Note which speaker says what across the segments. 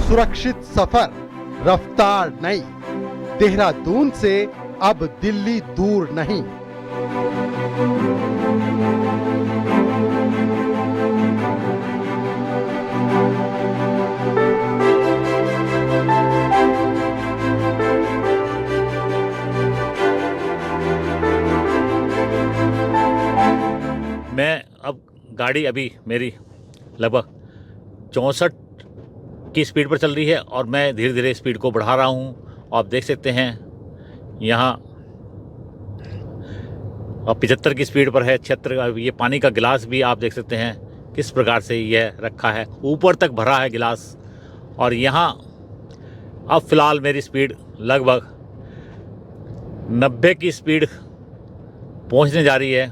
Speaker 1: सुरक्षित सफर, रफ्तार नई। देहरादून से अब दिल्ली दूर नहीं।
Speaker 2: मैं अब गाड़ी अभी मेरी लगभग 64 की स्पीड पर चल रही है और मैं धीरे धीरे स्पीड को बढ़ा रहा हूँ। आप देख सकते हैं यहाँ अब 75 की स्पीड पर है, 76। ये पानी का गिलास भी आप देख सकते हैं किस प्रकार से यह रखा है, ऊपर तक भरा है गिलास। और यहाँ अब फ़िलहाल मेरी स्पीड लगभग 90 की स्पीड पहुँचने जा रही है।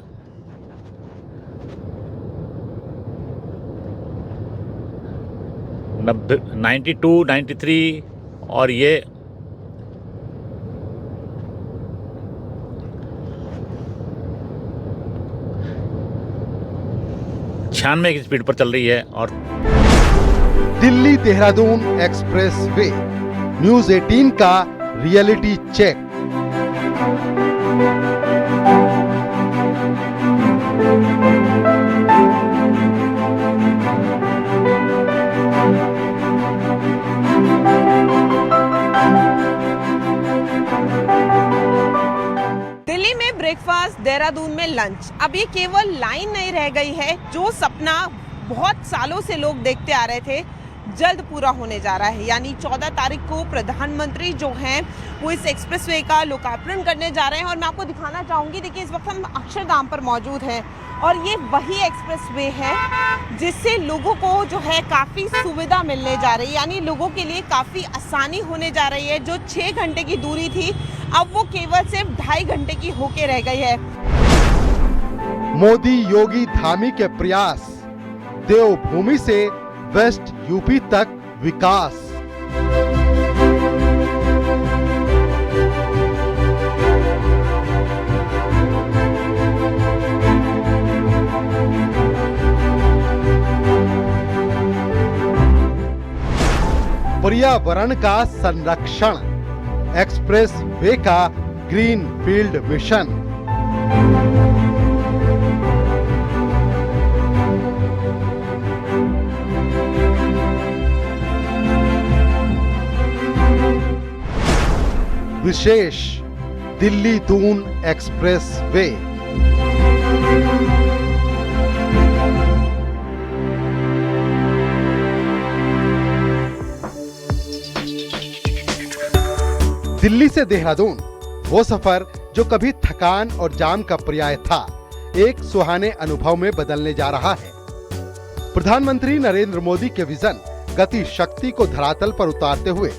Speaker 2: 92, 93 और ये 96 की स्पीड पर चल रही है। और
Speaker 1: Delhi Dehradun express way, news 18 का रियलिटी चेक।
Speaker 3: दिल्ली में ब्रेकफास्ट, देहरादून में लंच, अब ये केवल लाइन नहीं रह गई है। जो सपना बहुत सालों से लोग देखते आ रहे थे जल्द पूरा होने जा रहा है। यानी 14 तारीख को प्रधानमंत्री जो हैं वो इस एक्सप्रेसवे का लोकार्पण करने जा रहे हैं। और मैं आपको दिखाना चाहूँगी, देखिए इस वक्त हम अक्षरधाम पर मौजूद हैं और ये वही एक्सप्रेसवे है जिससे लोगों को जो है काफ़ी सुविधा मिलने जा रही है। यानी लोगों के लिए काफ़ी आसानी होने जा रही है। जो 6 घंटे की दूरी थी अब वो केवल सिर्फ 2.5 घंटे की होके रह गई है।
Speaker 1: मोदी योगी धामी के प्रयास, देवभूमि से वेस्ट यूपी तक विकास। पर्यावरण का संरक्षण, एक्सप्रेस वे का ग्रीन फील्ड मिशन। विशेष दिल्ली दून एक्सप्रेस वे। दिल्ली से देहरादून, वो सफर जो कभी थकान और जाम का पर्याय था, एक सुहाने अनुभव में बदलने जा रहा है। प्रधानमंत्री नरेंद्र मोदी के विजन गति शक्ति को धरातल पर उतारते हुए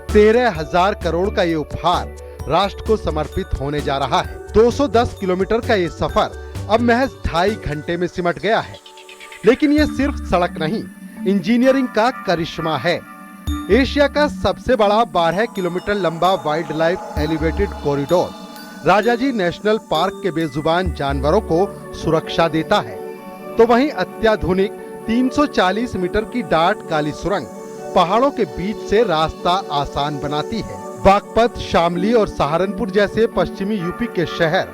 Speaker 1: 13,000 करोड़ का ये उपहार राष्ट्र को समर्पित होने जा रहा है। 210 किलोमीटर का ये सफर अब महज 2.5 घंटे में सिमट गया है। लेकिन ये सिर्फ सड़क नहीं, इंजीनियरिंग का करिश्मा है। एशिया का सबसे बड़ा 12 किलोमीटर लंबा wild life elevated corridor Rajaji national park के बेजुबान जानवरों को सुरक्षा देता है, तो वहीं अत्याधुनिक 340 मीटर की डार्ट काली सुरंग पहाड़ों के बीच से रास्ता आसान बनाती है। बागपत, शामली और सहारनपुर जैसे पश्चिमी यूपी के शहर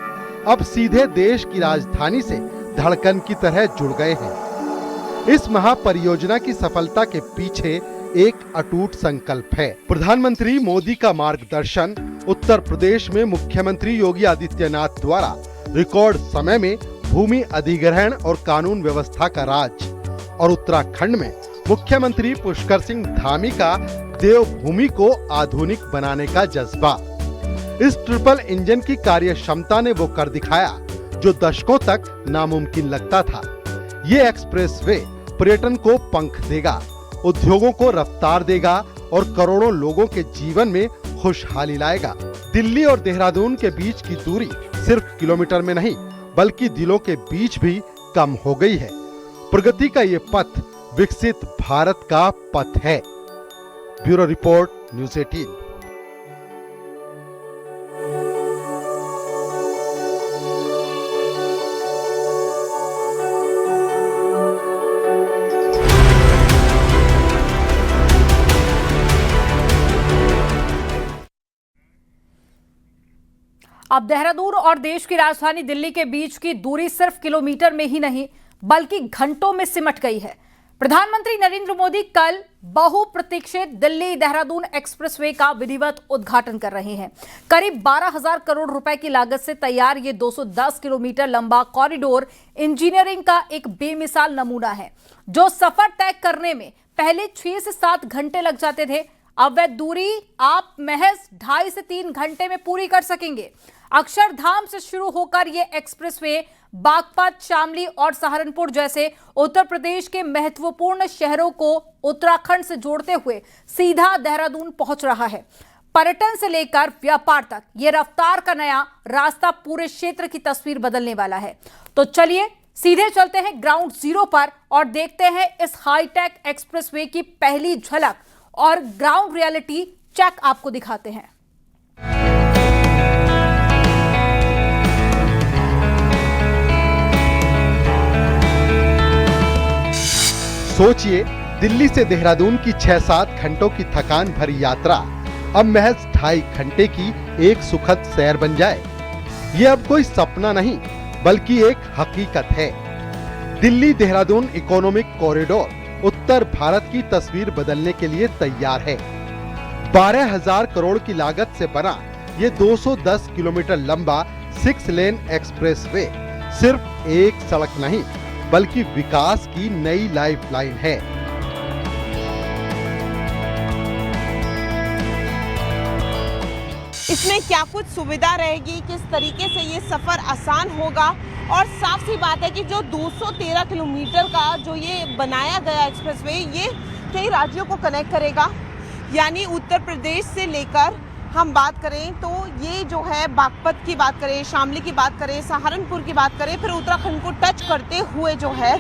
Speaker 1: अब सीधे देश की राजधानी से धड़कन की तरह जुड़ गए हैं। इस महापरियोजना की सफलता के पीछे एक अटूट संकल्प है। प्रधानमंत्री मोदी का मार्गदर्शन, उत्तर प्रदेश में मुख्यमंत्री योगी आदित्यनाथ द्वारा रिकॉर्ड समय में भूमि अधिग्रहण और कानून व्यवस्था का राज, और उत्तराखंड में मुख्यमंत्री पुष्कर सिंह धामी का देवभूमि को आधुनिक बनाने का जज्बा। इस ट्रिपल इंजन की कार्य क्षमता ने वो कर दिखाया जो दशकों तक नामुमकिन लगता था। ये एक्सप्रेसवे पर्यटन को पंख देगा, उद्योगों को रफ्तार देगा और करोड़ों लोगों के जीवन में खुशहाली लाएगा। दिल्ली और देहरादून के बीच की दूरी सिर्फ किलोमीटर में नहीं बल्कि दिलों के बीच भी कम हो गई है। प्रगति का ये पथ विकसित भारत का पथ है। Bureau report, news 18।
Speaker 4: अब देहरादून और देश की राजधानी दिल्ली के बीच की दूरी सिर्फ किलोमीटर में ही नहीं बल्कि घंटों में सिमट गई है। प्रधानमंत्री नरेंद्र मोदी कल बहुप्रतीक्षित दिल्ली देहरादून एक्सप्रेसवे का विधिवत उद्घाटन कर रहे हैं। करीब 12,000 करोड़ रुपए की लागत से तैयार ये 210 किलोमीटर लंबा कॉरिडोर इंजीनियरिंग का एक बेमिसाल नमूना है। जो सफर तय करने में पहले 6 से 7 घंटे लग जाते थे, अब वह दूरी आप महज 2.5 से 3 घंटे में पूरी कर सकेंगे। अक्षरधाम से शुरू होकर यह एक्सप्रेसवे बागपत, शामली और सहारनपुर जैसे उत्तर प्रदेश के महत्वपूर्ण शहरों को उत्तराखंड से जोड़ते हुए सीधा देहरादून पहुंच रहा है। पर्यटन से लेकर व्यापार तक ये रफ्तार का नया रास्ता पूरे क्षेत्र की तस्वीर बदलने वाला है। तो चलिए सीधे चलते हैं ग्राउंड जीरो पर और देखते हैं इस हाईटेक एक्सप्रेसवे की पहली झलक और ग्राउंड रियलिटी चेक आपको दिखाते हैं।
Speaker 1: सोचिए, दिल्ली से देहरादून की 6-7 घंटों की थकान भरी यात्रा अब महज 2.5 घंटे की एक सुखद सैर बन जाए। ये अब कोई सपना नहीं बल्कि एक हकीकत है। दिल्ली देहरादून इकोनॉमिक कॉरिडोर उत्तर भारत की तस्वीर बदलने के लिए तैयार है। 12,000 करोड़ की लागत से बना ये 210 किलोमीटर लंबा 6 लेन एक्सप्रेसवे सिर्फ एक सड़क नहीं बल्कि विकास की नई लाइफलाइन है।
Speaker 3: इसमें क्या कुछ सुविधा रहेगी, किस तरीके से ये सफर आसान होगा, और साफ सी बात है कि जो 213 किलोमीटर का जो ये बनाया गया एक्सप्रेसवे, ये कई राज्यों को कनेक्ट करेगा। यानी उत्तर प्रदेश से लेकर हम बात करें तो ये जो है बागपत की बात करें, शामली की बात करें, सहारनपुर की बात करें, फिर उत्तराखंड को टच करते हुए जो है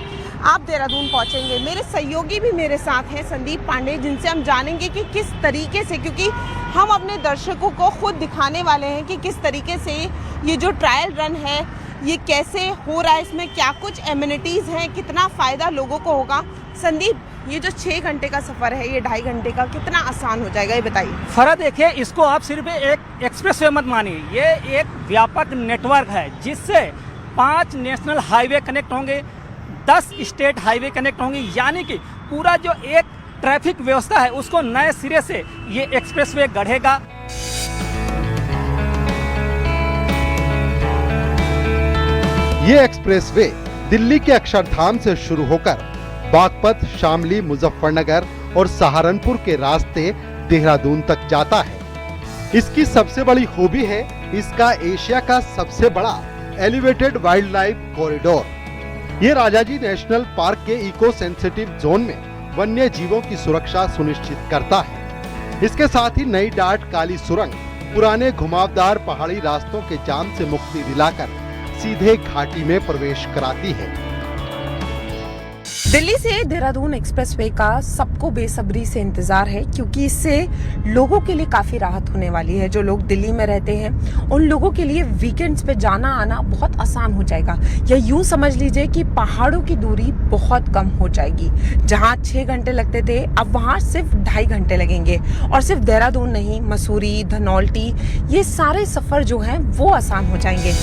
Speaker 3: आप देहरादून पहुंचेंगे। मेरे सहयोगी भी मेरे साथ हैं, संदीप पांडे, जिनसे हम जानेंगे कि किस तरीके से, क्योंकि हम अपने दर्शकों को खुद दिखाने वाले हैं कि किस तरीके से ये जो ट्रायल रन है ये कैसे हो रहा है, इसमें क्या कुछ एमिनिटीज़ हैं, कितना फ़ायदा लोगों को होगा। संदीप, ये जो 6 घंटे का सफ़र है, ये 2.5 घंटे का कितना आसान हो जाएगा, ये बताइए।
Speaker 5: फर्क देखिए, इसको आप सिर्फ एक एक्सप्रेसवे मत मानिए, ये एक व्यापक नेटवर्क है जिससे 5 नेशनल हाईवे कनेक्ट होंगे, 10 स्टेट हाईवे कनेक्ट होंगे। यानी कि पूरा जो एक ट्रैफिक व्यवस्था है उसको नए सिरे से ये एक्सप्रेसवे गढ़ेगा।
Speaker 1: ये एक्सप्रेसवे दिल्ली के अक्षरधाम से शुरू होकर बागपत, शामली, मुजफ्फरनगर और सहारनपुर के रास्ते देहरादून तक जाता है। इसकी सबसे बड़ी खूबी है इसका एशिया का सबसे बड़ा एलिवेटेड वाइल्ड लाइफ कॉरिडोर। ये राजाजी नेशनल पार्क के इको सेंसिटिव जोन में वन्य जीवों की सुरक्षा सुनिश्चित करता है। इसके साथ ही नई डाट काली सुरंग पुराने घुमावदार पहाड़ी रास्तों के जाम से मुक्ति दिलाकर सीधे घाटी में प्रवेश कराती है।
Speaker 3: दिल्ली से देहरादून एक्सप्रेसवे का सबको बेसब्री से इंतजार है, क्योंकि इससे लोगों के लिए काफी राहत होने वाली है। जो लोग दिल्ली में रहते हैं उन लोगों के लिए वीकेंड्स पे जाना आना बहुत आसान हो जाएगा, या यूं समझ लीजिए कि पहाड़ों की दूरी बहुत कम हो जाएगी। जहां 6 घंटे लगते थे अब वहां सिर्फ 2.5 घंटे लगेंगे। और सिर्फ देहरादून नहीं, मसूरी, धनौल्टी, ये सारे सफर जो हैं वो आसान हो जाएंगे।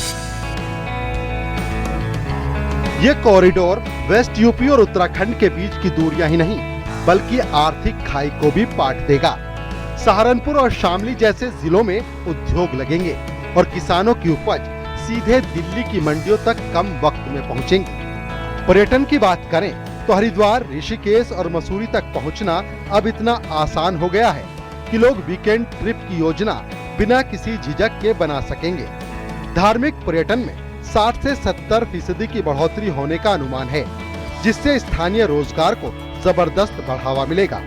Speaker 1: ये कॉरिडोर वेस्ट यूपी और उत्तराखंड के बीच की दूरियां ही नहीं बल्कि आर्थिक खाई को भी पाट देगा। सहारनपुर और शामली जैसे जिलों में उद्योग लगेंगे और किसानों की उपज सीधे दिल्ली की मंडियों तक कम वक्त में पहुंचेंगी। पर्यटन की बात करें तो हरिद्वार, ऋषिकेश और मसूरी तक पहुंचना अब इतना आसान हो गया है कि लोग वीकेंड ट्रिप की योजना बिना किसी झिझक के बना सकेंगे। धार्मिक पर्यटन में 60 से 70% की बढ़ोतरी होने का अनुमान है, जिससे स्थानीय रोजगार को जबरदस्त बढ़ावा मिलेगा।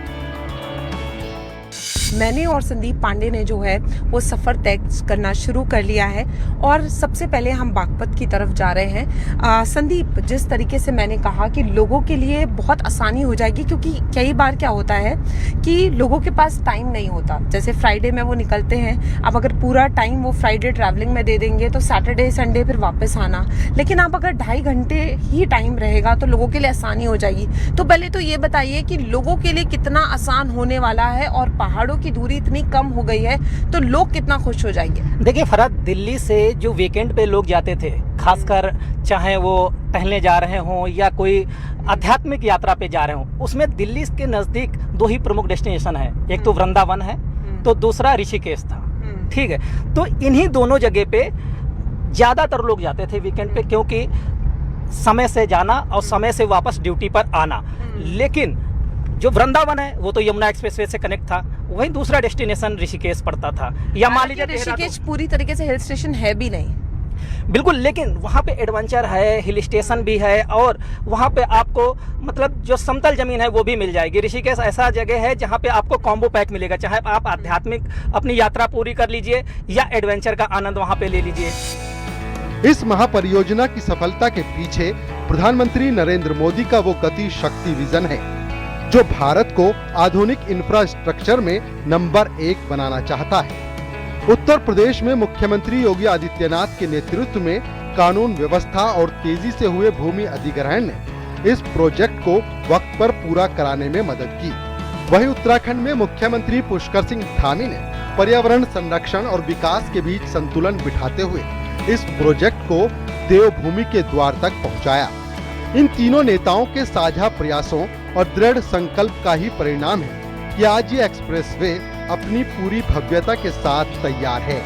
Speaker 3: मैंने और संदीप पांडे ने जो है वो सफ़र तय करना शुरू कर लिया है और सबसे पहले हम बागपत की तरफ जा रहे हैं। संदीप, जिस तरीके से मैंने कहा कि लोगों के लिए बहुत आसानी हो जाएगी, क्योंकि कई बार क्या होता है कि लोगों के पास टाइम नहीं होता। जैसे फ्राइडे में वो निकलते हैं, अब अगर पूरा टाइम वो फ्राइडे ट्रैवलिंग में दे देंगे तो सैटरडे संडे फिर वापस आना। लेकिन आप अगर 2.5 घंटे ही टाइम रहेगा तो लोगों के लिए आसानी हो जाएगी। तो पहले तो ये बताइए कि लोगों के लिए कितना आसान होने वाला है और पहाड़ों की दूरी इतनी कम हो गई है तो लोग कितना खुश हो जाएंगे।
Speaker 5: देखिए फरहत, दिल्ली से जो वीकेंड पे लोग जाते थे, खासकर चाहे वो टहलने जा रहे हों या कोई आध्यात्मिक यात्रा पे जा रहे हों, उसमें दिल्ली के नज़दीक 2 ही प्रमुख डेस्टिनेशन है। एक तो वृंदावन है, तो दूसरा ऋषिकेश था। ठीक है, तो इन्हीं दोनों जगह पे ज़्यादातर लोग जाते थे वीकेंड पे, क्योंकि समय से जाना और समय से वापस ड्यूटी पर आना। लेकिन जो वृंदावन है वो तो यमुना एक्सप्रेसवे से कनेक्ट था, वहीं दूसरा डेस्टिनेशन ऋषिकेश पड़ता था। या मान लीजिए
Speaker 3: ऋषिकेश पूरी तरीके से हिल स्टेशन है भी नहीं,
Speaker 5: बिल्कुल, लेकिन वहाँ पे एडवेंचर है, हिल स्टेशन भी है, और वहाँ पे आपको मतलब जो समतल जमीन है वो भी मिल जाएगी। ऋषिकेश ऐसा जगह है जहाँ पे आपको कॉम्बो पैक मिलेगा, चाहे आप आध्यात्मिक अपनी यात्रा पूरी कर लीजिए या एडवेंचर का आनंद वहाँ पे ले लीजिए।
Speaker 1: इस महापरियोजना की सफलता के पीछे प्रधानमंत्री नरेंद्र मोदी का वो गति शक्ति विजन है जो भारत को आधुनिक इंफ्रास्ट्रक्चर में नंबर 1 बनाना चाहता है। उत्तर प्रदेश में मुख्यमंत्री योगी आदित्यनाथ के नेतृत्व में कानून व्यवस्था और तेजी से हुए भूमि अधिग्रहण ने इस प्रोजेक्ट को वक्त पर पूरा कराने में मदद की। वहीं उत्तराखंड में मुख्यमंत्री पुष्कर सिंह धामी ने पर्यावरण संरक्षण और विकास के बीच संतुलन बिठाते हुए इस प्रोजेक्ट को देवभूमि के द्वार तक पहुंचाया। इन तीनों नेताओं के साझा प्रयासों और दृढ़ संकल्प का ही परिणाम है कि आज ये एक्सप्रेसवे अपनी पूरी भव्यता के साथ तैयार है।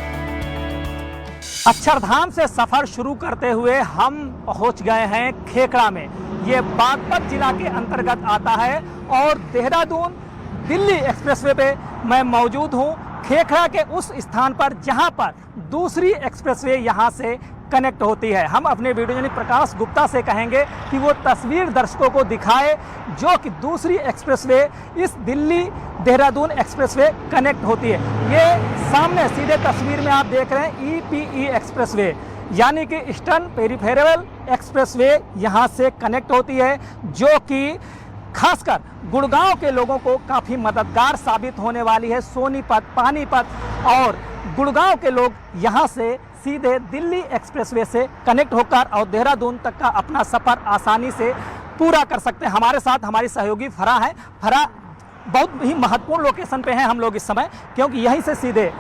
Speaker 5: अक्षरधाम से सफर शुरू करते हुए हम पहुंच गए हैं खेखड़ा में। ये बागपत जिला के अंतर्गत आता है और देहरादून दिल्ली एक्सप्रेसवे पे मैं मौजूद हूं, खेखड़ा के उस स्थान पर जहां पर दूसरी एक्सप्रेसवे यहां से कनेक्ट होती है। हम अपने वीडियो यानी प्रकाश गुप्ता से कहेंगे कि वो तस्वीर दर्शकों को दिखाए जो कि दूसरी एक्सप्रेसवे इस दिल्ली देहरादून एक्सप्रेसवे कनेक्ट होती है। ये सामने सीधे तस्वीर में आप देख रहे हैं EPE एक्सप्रेसवे, यानी कि ईस्टर्न पेरिफेरल एक्सप्रेसवे यहाँ से कनेक्ट होती है, जो कि खासकर गुड़गांव के लोगों को काफ़ी मददगार साबित होने वाली है। सोनीपत, पानीपत और गुड़गांव के लोग यहाँ से सीधे दिल्ली एक्सप्रेसवे से कनेक्ट होकर और देहरादून तक का अपना सफ़र आसानी से पूरा कर सकते हैं। हमारे साथ हमारी सहयोगी फरा है। फरा, बहुत ही महत्वपूर्ण लोकेशन पे हैं हम लोग इस समय, क्योंकि यहीं से सीधे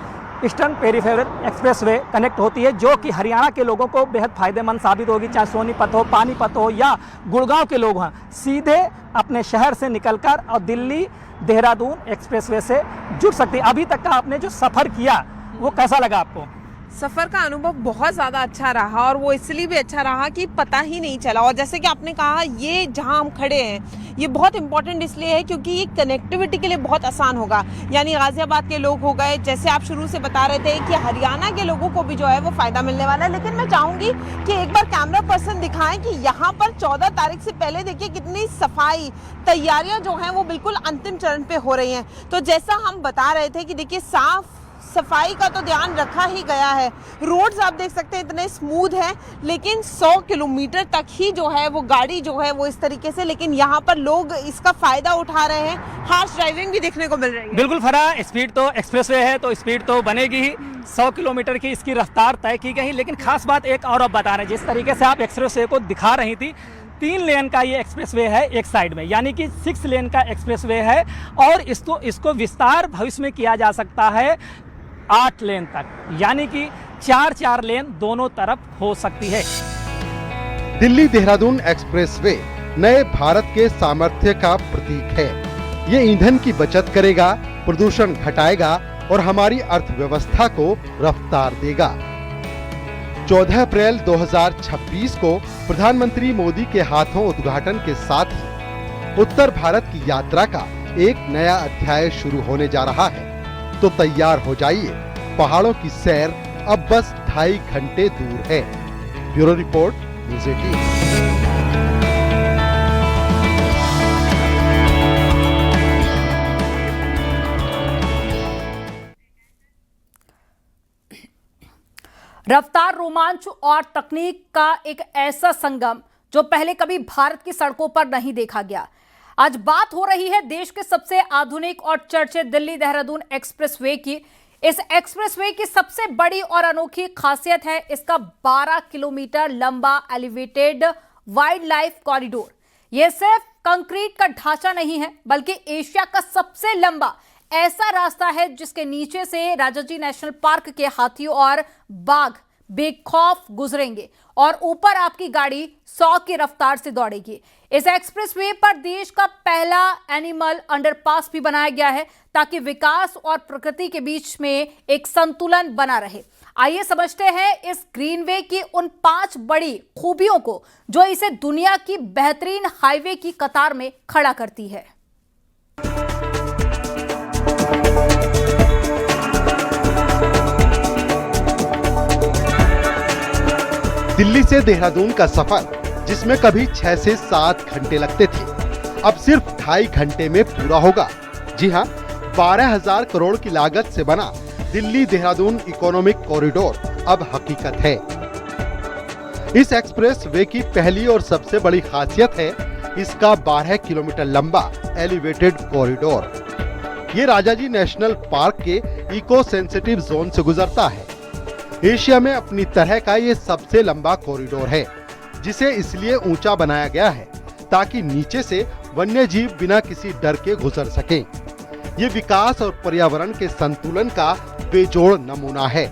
Speaker 5: ईस्टर्न पेरिफेरल एक्सप्रेसवे कनेक्ट होती है, जो कि हरियाणा के लोगों को बेहद फायदेमंद साबित होगी। चाहे सोनीपत हो, पानीपत हो या गुड़गांव के लोग हैं, सीधे अपने शहर से निकलकर और दिल्ली देहरादून एक्सप्रेसवे से जुड़ सकते हैं। अभी तक का आपने जो सफ़र किया वो कैसा लगा आपको?
Speaker 3: सफ़र का अनुभव बहुत ज़्यादा अच्छा रहा, और वो इसलिए भी अच्छा रहा कि पता ही नहीं चला। और जैसे कि आपने कहा, ये जहां हम खड़े हैं ये बहुत इंपॉर्टेंट इसलिए है क्योंकि ये कनेक्टिविटी के लिए बहुत आसान होगा। यानी गाजियाबाद के लोग हो गए, जैसे आप शुरू से बता रहे थे कि हरियाणा के लोगों को भी जो है वो फ़ायदा मिलने वाला है। लेकिन मैं चाहूँगी कि एक बार कैमरा पर्सन दिखाएं कि यहाँ पर 14 तारीख से पहले देखिए कितनी सफाई तैयारियाँ जो हैं वो बिल्कुल अंतिम चरण पर हो रही हैं। तो जैसा हम बता रहे थे कि देखिए साफ सफाई का तो ध्यान रखा ही गया है। रोड्स आप देख सकते हैं इतने स्मूथ हैं, लेकिन 100 किलोमीटर तक ही जो है वो गाड़ी जो है वो इस तरीके से, लेकिन यहाँ पर लोग इसका फायदा उठा रहे हैं। हार्श ड्राइविंग भी देखने को मिल रही है।
Speaker 5: बिल्कुल फरा, स्पीड तो एक्सप्रेसवे है तो स्पीड तो बनेगी ही। 100 किलोमीटर की इसकी रफ्तार तय की गई। लेकिन खास बात एक और अब बता रहे हैं, जिस तरीके से आप एक्सप्रेसवे को दिखा रही थी, 3 लेन का ये एक्सप्रेसवे है एक साइड में, यानी कि 6 लेन का एक्सप्रेसवे है, और इसको विस्तार भविष्य में किया जा सकता है 8 लेन तक, यानी कि 4 लेन दोनों तरफ हो सकती है।
Speaker 1: दिल्ली देहरादून एक्सप्रेसवे नए भारत के सामर्थ्य का प्रतीक है। ये ईंधन की बचत करेगा, प्रदूषण घटाएगा और हमारी अर्थव्यवस्था को रफ्तार देगा। 14 अप्रैल 2026 को प्रधानमंत्री मोदी के हाथों उद्घाटन के साथ ही उत्तर भारत की यात्रा का एक नया अध्याय शुरू होने जा रहा है। तो तैयार हो जाइए, पहाड़ों की सैर अब बस 2.5 घंटे दूर है। Bureau report, news 18।
Speaker 4: रफ्तार, रोमांच और तकनीक का एक ऐसा संगम जो पहले कभी भारत की सड़कों पर नहीं देखा गया। आज बात हो रही है देश के सबसे आधुनिक और चर्चित दिल्ली देहरादून एक्सप्रेसवे की। इस एक्सप्रेसवे की सबसे बड़ी और अनोखी खासियत है इसका 12 किलोमीटर लंबा एलिवेटेड वाइल्ड लाइफ कॉरिडोर। यह सिर्फ कंक्रीट का ढांचा नहीं है, बल्कि एशिया का सबसे लंबा ऐसा रास्ता है जिसके नीचे से राजाजी नेशनल पार्क के हाथियों और बाघ बेखौफ गुजरेंगे और ऊपर आपकी गाड़ी 100 की रफ्तार से दौड़ेगी। इस एक्सप्रेसवे पर देश का पहला एनिमल अंडरपास भी बनाया गया है ताकि विकास और प्रकृति के बीच में एक संतुलन बना रहे। आइए समझते हैं इस ग्रीनवे की उन 5 बड़ी खूबियों को जो इसे दुनिया की बेहतरीन हाईवे की कतार में खड़ा करती है।
Speaker 1: दिल्ली से देहरादून का सफर जिसमें कभी 6 से 7 घंटे लगते थे, अब सिर्फ 2.5 घंटे में पूरा होगा। जी हां, 12,000 करोड़ की लागत से बना दिल्ली देहरादून इकोनॉमिक कॉरिडोर अब हकीकत है। इस एक्सप्रेस वे की पहली और सबसे बड़ी खासियत है इसका 12 किलोमीटर लंबा एलिवेटेड कॉरिडोर। ये राजाजी नेशनल पार्क के इको सेंसिटिव जोन से गुजरता है। एशिया में अपनी तरह का ये सबसे लंबा कॉरिडोर है, जिसे इसलिए ऊंचा बनाया गया है ताकि नीचे से वन्य जीव बिना किसी डर के गुजर सकें। ये विकास और पर्यावरण के संतुलन का बेजोड़ नमूना है।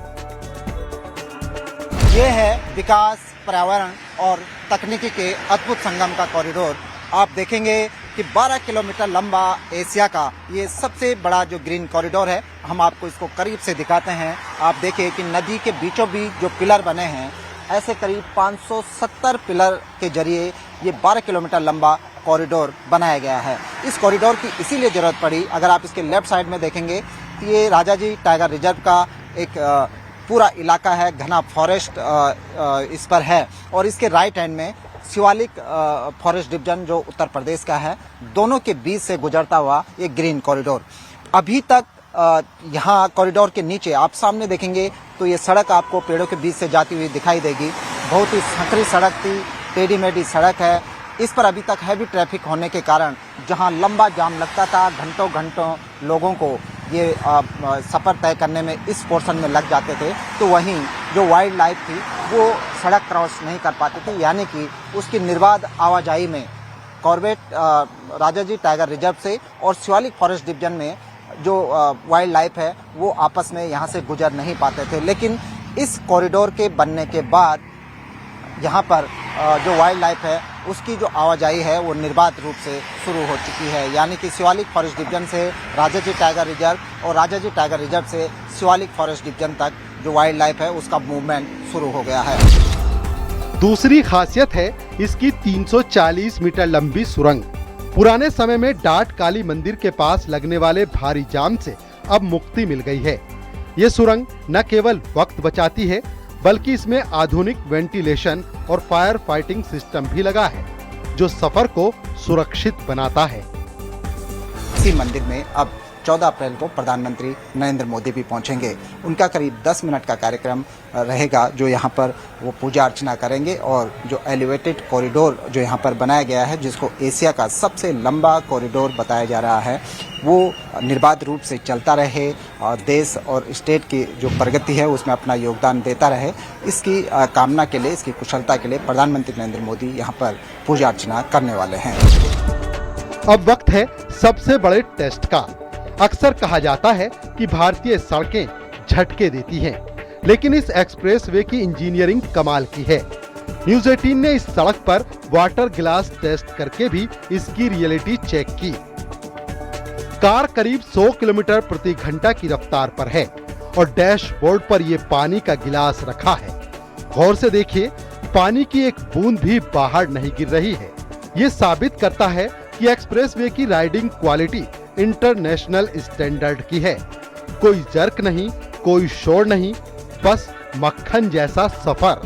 Speaker 6: ये है विकास, पर्यावरण और तकनीकी के अद्भुत संगम का कॉरिडोर। आप देखेंगे कि 12 किलोमीटर लंबा एशिया का ये सबसे बड़ा जो ग्रीन कॉरिडोर है। हम आपको इसको करीब से दिखाते हैं। आप देखिए कि नदी के बीचों बीच जो पिलर बने हैं, ऐसे करीब 570 पिलर के जरिए ये 12 किलोमीटर लंबा कॉरिडोर बनाया गया है। इस कॉरिडोर की इसीलिए जरूरत पड़ी, अगर आप इसके लेफ्ट साइड में देखेंगे तो ये राजाजी टाइगर रिजर्व का एक पूरा इलाका है, घना फॉरेस्ट इस पर है, और इसके राइट हैंड में शिवालिक फॉरेस्ट डिवीजन जो उत्तर प्रदेश का है, दोनों के बीच से गुजरता हुआ ये ग्रीन कॉरिडोर। अभी तक यहाँ कॉरिडोर के नीचे आप सामने देखेंगे तो ये सड़क आपको पेड़ों के बीच से जाती हुई दिखाई देगी। बहुत ही संकरी सड़क थी, टेढ़ी मेढ़ी सड़क है। इस पर अभी तक हैवी ट्रैफिक होने के कारण जहाँ लंबा जाम लगता था, घंटों घंटों लोगों को ये सफ़र तय करने में इस पोर्शन में लग जाते थे, तो वहीं जो वाइल्ड लाइफ थी वो सड़क क्रॉस नहीं कर पाती थी, यानी कि उसकी निर्बाध आवाजाही में कॉर्बेट राजाजी टाइगर रिजर्व से और शिवालिक फॉरेस्ट डिवीजन में जो वाइल्ड लाइफ है वो आपस में यहाँ से गुजर नहीं पाते थे। लेकिन इस कॉरिडोर के बनने के बाद यहाँ पर जो वाइल्ड लाइफ है उसकी जो आवाजाही है वो निर्बाध रूप से शुरू हो चुकी है, यानी कि शिवालिक फॉरेस्ट डिवीजन से राजाजी टाइगर रिजर्व और राजाजी टाइगर रिजर्व से शिवालिक फॉरेस्ट डिवीजन तक जो वाइल्ड लाइफ है उसका मूवमेंट शुरू हो गया है।
Speaker 1: दूसरी खासियत है इसकी 340 मीटर लंबी सुरंग। पुराने समय में डाट काली मंदिर के पास लगने वाले भारी जाम से अब मुक्ति मिल गई है। ये सुरंग न केवल वक्त बचाती है बल्कि इसमें आधुनिक वेंटिलेशन और फायर फाइटिंग सिस्टम भी लगा है जो सफर को सुरक्षित बनाता है।
Speaker 6: इसी मंदिर में अब 14 अप्रैल को प्रधानमंत्री नरेंद्र मोदी भी पहुंचेंगे। उनका करीब 10 मिनट का कार्यक्रम रहेगा जो यहाँ पर वो पूजा अर्चना करेंगे, और जो एलिवेटेड कॉरिडोर जो यहाँ पर बनाया गया है, जिसको एशिया का सबसे लंबा कॉरिडोर बताया जा रहा है, वो निर्बाध रूप से चलता रहे और देश और स्टेट की जो प्रगति है उसमें अपना योगदान देता रहे। इसकी कामना के लिए, इसकी कुशलता के लिए प्रधानमंत्री नरेंद्र मोदी यहाँ पर पूजा अर्चना करने वाले हैं।
Speaker 1: अब वक्त है सबसे बड़े टेस्ट का। अक्सर कहा जाता है कि भारतीय सड़कें झटके देती हैं, लेकिन इस एक्सप्रेसवे की इंजीनियरिंग कमाल की है। न्यूज़ 18 ने इस सड़क पर वाटर ग्लास टेस्ट करके भी इसकी रियलिटी चेक की। कार करीब 100 किलोमीटर प्रति घंटा की रफ्तार पर है और डैशबोर्ड पर ये पानी का गिलास रखा है। गौर से देखिए, पानी की एक बूंद भी बाहर नहीं गिर रही है। ये साबित करता है कि एक्सप्रेसवे की राइडिंग क्वालिटी इंटरनेशनल स्टैंडर्ड की है। कोई जर्क नहीं, कोई शोर नहीं, बस मक्खन जैसा सफर।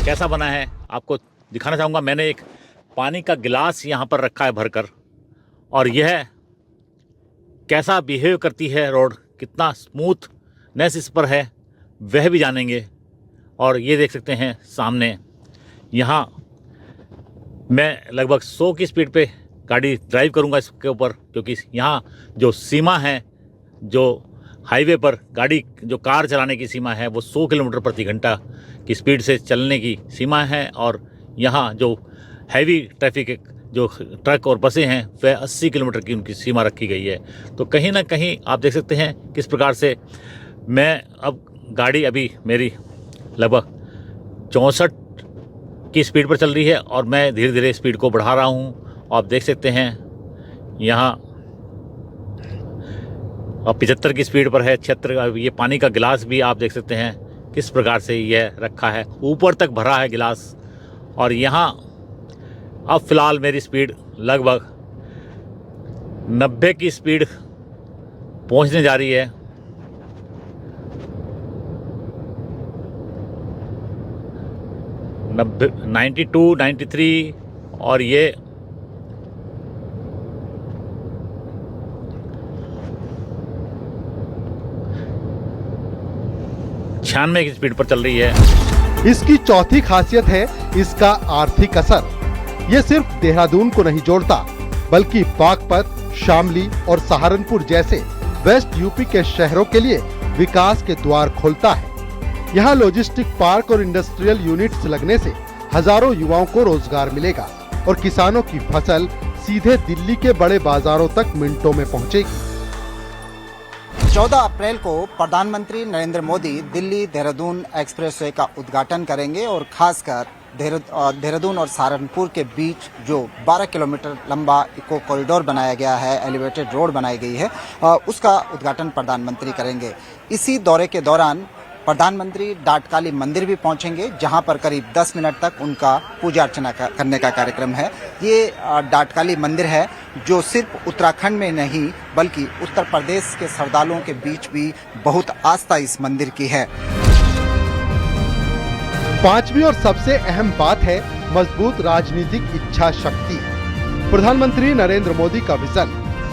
Speaker 2: कैसा बना है आपको दिखाना चाहूँगा। मैंने एक पानी का गिलास यहाँ पर रखा है भरकर, और यह कैसा बिहेव करती है रोड, कितना स्मूथनेस इस पर है वह भी जानेंगे। और ये देख सकते हैं सामने, यहाँ मैं लगभग 100 की स्पीड पे गाड़ी ड्राइव करूँगा इसके ऊपर, क्योंकि यहाँ जो सीमा है, जो हाईवे पर गाड़ी जो कार चलाने की सीमा है वो 100 किलोमीटर प्रति घंटा की स्पीड से चलने की सीमा है। और यहाँ जो हैवी ट्रैफिक जो ट्रक और बसें हैं वह 80 किलोमीटर की उनकी सीमा रखी गई है। तो कहीं ना कहीं आप देख सकते हैं किस प्रकार से मैं अब गाड़ी अभी मेरी लगभग 64 की स्पीड पर चल रही है और मैं धीरे धीरे स्पीड को बढ़ा रहा हूँ। आप देख सकते हैं यहाँ अब 75 की स्पीड पर है। 76 ये पानी का गिलास भी आप देख सकते हैं किस प्रकार से यह रखा है, ऊपर तक भरा है गिलास। और यहाँ अब फ़िलहाल मेरी स्पीड लगभग 90 की स्पीड पहुँचने जा रही है। नब्बे 92, 93 और ये 96 की स्पीड पर चल रही है।
Speaker 1: इसकी चौथी खासियत है इसका आर्थिक असर। ये सिर्फ देहरादून को नहीं जोड़ता बल्कि बागपत, शामली और सहारनपुर जैसे वेस्ट यूपी के शहरों के लिए विकास के द्वार खोलता है। यहाँ लॉजिस्टिक पार्क और इंडस्ट्रियल यूनिट्स लगने से हजारों युवाओं को रोजगार मिलेगा और किसानों की फसल सीधे दिल्ली के बड़े बाजारों तक मिनटों में पहुँचेगी।
Speaker 6: 14 अप्रैल को प्रधानमंत्री नरेंद्र मोदी दिल्ली देहरादून एक्सप्रेसवे का उद्घाटन करेंगे और खासकर देहरादून और सहारनपुर के बीच जो 12 किलोमीटर लंबा इको कॉरिडोर बनाया गया है, एलिवेटेड रोड बनाई गई है, उसका उद्घाटन प्रधानमंत्री करेंगे। इसी दौरे के दौरान प्रधानमंत्री डाटकाली मंदिर भी पहुंचेंगे, जहां पर करीब 10 मिनट तक उनका पूजा अर्चना करने का कार्यक्रम है। ये डाटकाली मंदिर है जो सिर्फ उत्तराखंड में नहीं बल्कि उत्तर प्रदेश के श्रद्धालुओं के बीच भी बहुत आस्था इस मंदिर की है।
Speaker 1: पांचवी और सबसे अहम बात है मजबूत राजनीतिक इच्छा शक्ति। प्रधानमंत्री नरेंद्र मोदी का विजन,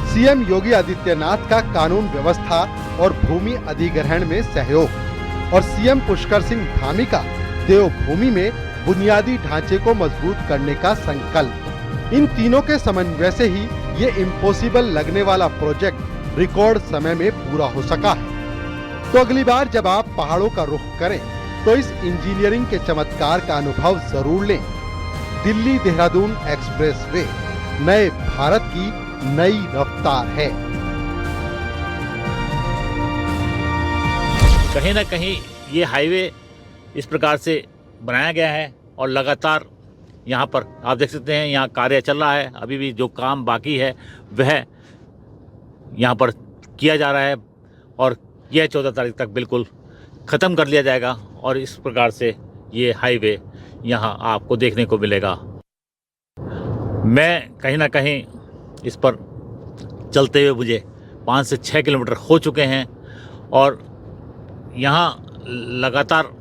Speaker 1: सीएम योगी आदित्यनाथ का कानून व्यवस्था और भूमि अधिग्रहण में सहयोग और सीएम पुष्कर सिंह धामी का देवभूमि में बुनियादी ढांचे को मजबूत करने का संकल्प। इन तीनों के समन्वय से ही ये इम्पॉसिबल लगने वाला प्रोजेक्ट रिकॉर्ड समय में पूरा हो सका है। तो अगली बार जब आप पहाड़ों का रुख करें तो इस इंजीनियरिंग के चमत्कार का अनुभव जरूर लें। दिल्ली देहरादून एक्सप्रेसवे नए भारत की नई रफ्तार है।
Speaker 2: कहीं ना कहीं ये हाईवे इस प्रकार से बनाया गया है और लगातार यहाँ पर आप देख सकते हैं यहाँ कार्य चल रहा है। अभी भी जो काम बाकी है वह यहाँ पर किया जा रहा है और यह 14 तारीख तक बिल्कुल ख़त्म कर लिया जाएगा और इस प्रकार से ये हाईवे यहाँ आपको देखने को मिलेगा। मैं कहीं ना कहीं इस पर चलते हुए मुझे 5 से 6 किलोमीटर हो चुके हैं और यहाँ लगातार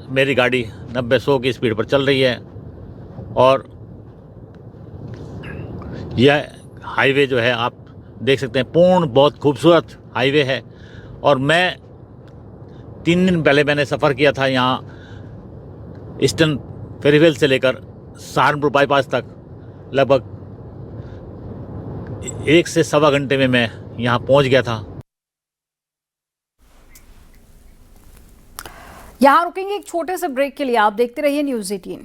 Speaker 2: मेरी गाड़ी 90-100 की स्पीड पर चल रही है और यह हाईवे जो है आप देख सकते हैं पूर्ण बहुत खूबसूरत हाईवे है। और मैं 3 दिन पहले मैंने सफ़र किया था यहाँ ईस्टर्न फेरीवेल से लेकर सहारनपुर बाईपास तक। लगभग 1 से सवा घंटे में मैं यहाँ पहुँच गया था।
Speaker 4: यहाँ रुकेंगे एक छोटे से ब्रेक के लिए। आप देखते रहिए न्यूज़ 18।